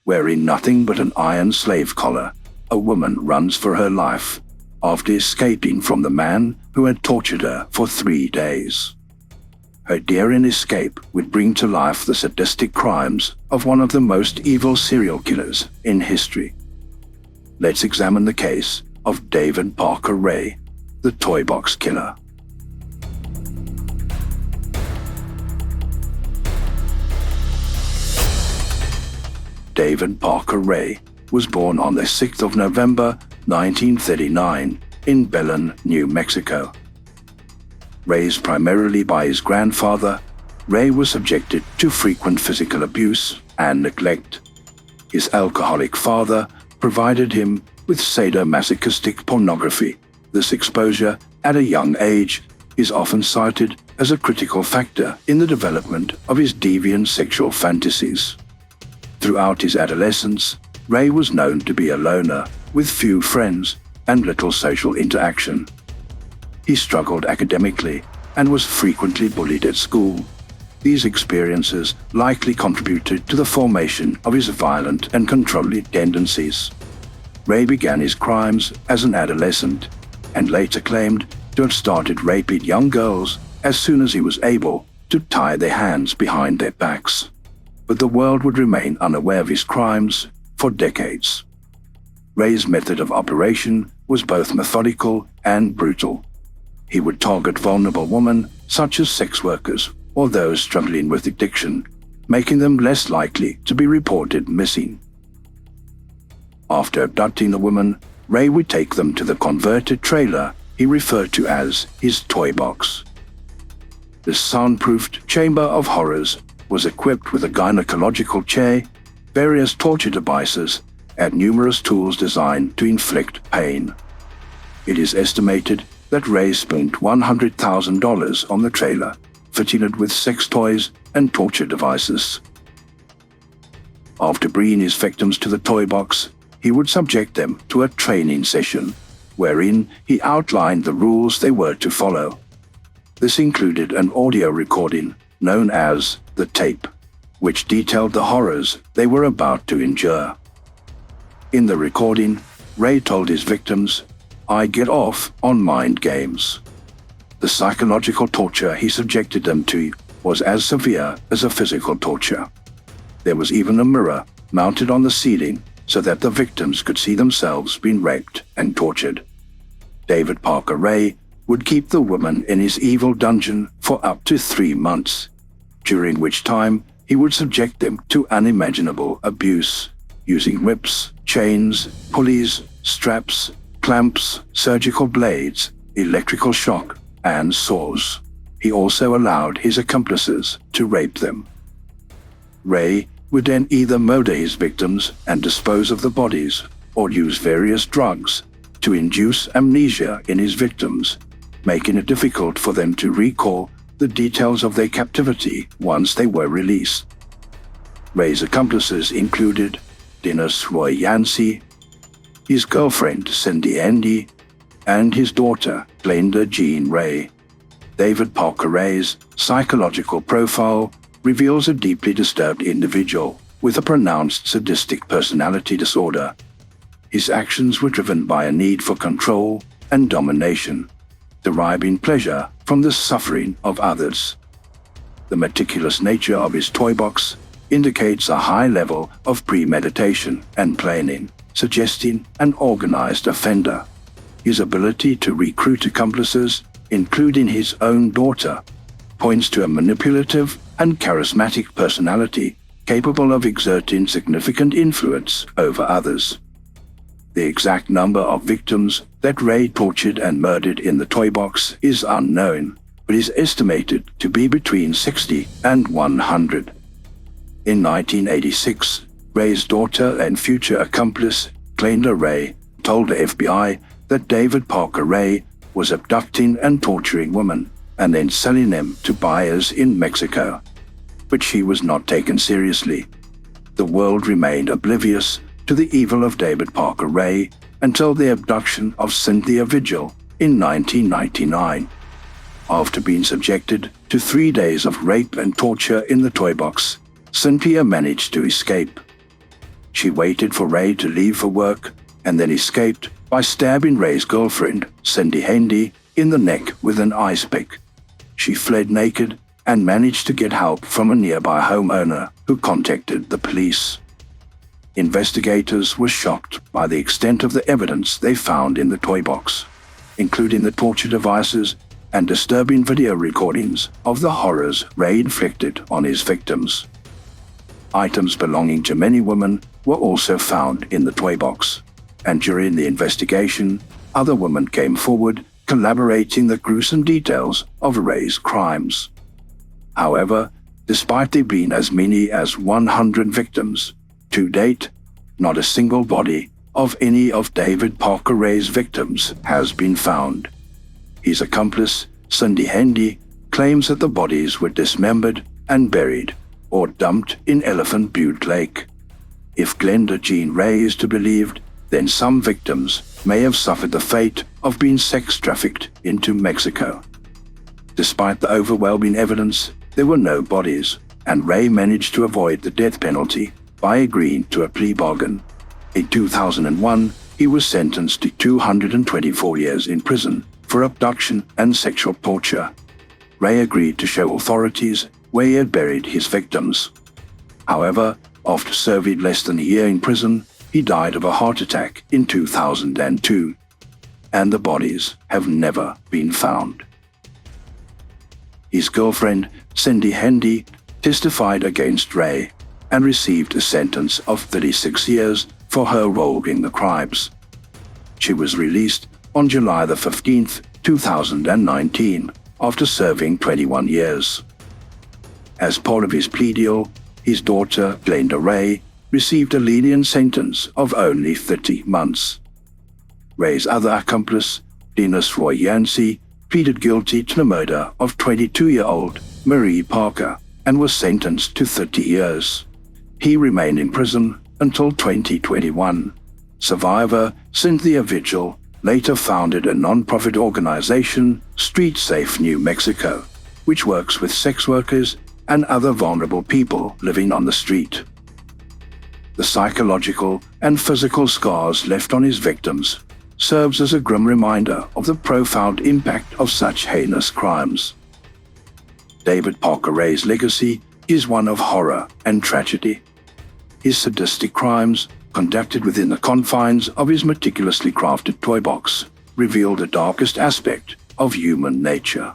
wearing nothing but an iron slave collar, a woman runs for her life after escaping from the man who had tortured her for 3 days. Her daring escape would bring to life the sadistic crimes of one of the most evil serial killers in history. Let's examine the case of David Parker Ray, the Toy Box Killer. David Parker Ray was born on the 6th of November 1939 in Belen, New Mexico. Raised primarily by his grandfather, Ray was subjected to frequent physical abuse and neglect. His alcoholic father provided him with sadomasochistic pornography. This exposure at a young age is often cited as a critical factor in the development of his deviant sexual fantasies. Throughout his adolescence, Ray was known to be a loner with few friends and little social interaction. He struggled academically and was frequently bullied at school. These experiences likely contributed to the formation of his violent and controlling tendencies. Ray began his crimes as an adolescent and later claimed to have started raping young girls as soon as he was able to tie their hands behind their backs. But the world would remain unaware of his crimes for decades. Ray's method of operation was both methodical and brutal. He would target vulnerable women, such as sex workers or those struggling with addiction, making them less likely to be reported missing. After abducting the woman, Ray would take them to the converted trailer he referred to as his toy box. This soundproofed chamber of horrors was equipped with a gynecological chair, various torture devices, and numerous tools designed to inflict pain. It is estimated that Ray spent $100,000 on the trailer, fitting it with sex toys and torture devices. After bringing his victims to the toy box, he would subject them to a training session, wherein he outlined the rules they were to follow. This included an audio recording known as the tape, which detailed the horrors they were about to endure. In the recording, Ray told his victims, "I get off on mind games." The psychological torture he subjected them to was as severe as a physical torture. There was even a mirror mounted on the ceiling so that the victims could see themselves being raped and tortured. David Parker Ray would keep the woman in his evil dungeon for up to 3 months, during which time he would subject them to unimaginable abuse, using whips, chains, pulleys, straps, clamps, surgical blades, electrical shock, and saws. He also allowed his accomplices to rape them. Ray would then either murder his victims and dispose of the bodies, or use various drugs to induce amnesia in his victims, making it difficult for them to recall the details of their captivity once they were released. Ray's accomplices included Dennis Roy Yancey, his girlfriend Cindy Andy, and his daughter Glenda Jean Ray. David Parker Ray's psychological profile reveals a deeply disturbed individual with a pronounced sadistic personality disorder. His actions were driven by a need for control and domination, deriving pleasure from the suffering of others. The meticulous nature of his toy box indicates a high level of premeditation and planning, suggesting an organized offender. His ability to recruit accomplices, including his own daughter, points to a manipulative and charismatic personality capable of exerting significant influence over others. The exact number of victims that Ray tortured and murdered in the toy box is unknown, but is estimated to be between 60 and 100. In 1986, Ray's daughter and future accomplice, Glenda Ray, told the FBI that David Parker Ray was abducting and torturing women and then selling them to buyers in Mexico. But she was not taken seriously. The world remained oblivious to the evil of David Parker Ray until the abduction of Cynthia Vigil in 1999. After being subjected to 3 days of rape and torture in the toy box, Cynthia managed to escape. She waited for Ray to leave for work and then escaped by stabbing Ray's girlfriend, Cindy Hendy, in the neck with an ice pick. She fled naked and managed to get help from a nearby homeowner who contacted the police. Investigators were shocked by the extent of the evidence they found in the toy box, including the torture devices and disturbing video recordings of the horrors Ray inflicted on his victims. Items belonging to many women were also found in the toy box, and during the investigation, other women came forward collaborating the gruesome details of Ray's crimes. However, despite there being as many as 100 victims, to date, not a single body of any of David Parker Ray's victims has been found. His accomplice, Cindy Hendy, claims that the bodies were dismembered and buried or dumped in Elephant Butte Lake. If Glenda Jean Ray is to be believed, then some victims may have suffered the fate of being sex trafficked into Mexico. Despite the overwhelming evidence, there were no bodies, and Ray managed to avoid the death penalty by agreeing to a plea bargain. In 2001, he was sentenced to 224 years in prison for abduction and sexual torture. Ray agreed to show authorities where he had buried his victims. However, after serving less than a year in prison, he died of a heart attack in 2002, and the bodies have never been found. His girlfriend, Cindy Hendy, testified against Ray and received a sentence of 36 years for her role in the crimes. She was released on July 15, 2019, after serving 21 years. As part of his plea deal, his daughter, Glenda Ray, received a lenient sentence of only 30 months. Ray's other accomplice, Dennis Roy Yancey, pleaded guilty to the murder of 22-year-old Marie Parker and was sentenced to 30 years. He remained in prison until 2021. Survivor Cynthia Vigil later founded a non-profit organization, Street Safe New Mexico, which works with sex workers and other vulnerable people living on the street. The psychological and physical scars left on his victims serves as a grim reminder of the profound impact of such heinous crimes. David Parker Ray's legacy is one of horror and tragedy. His sadistic crimes, conducted within the confines of his meticulously crafted toy box, reveal the darkest aspect of human nature.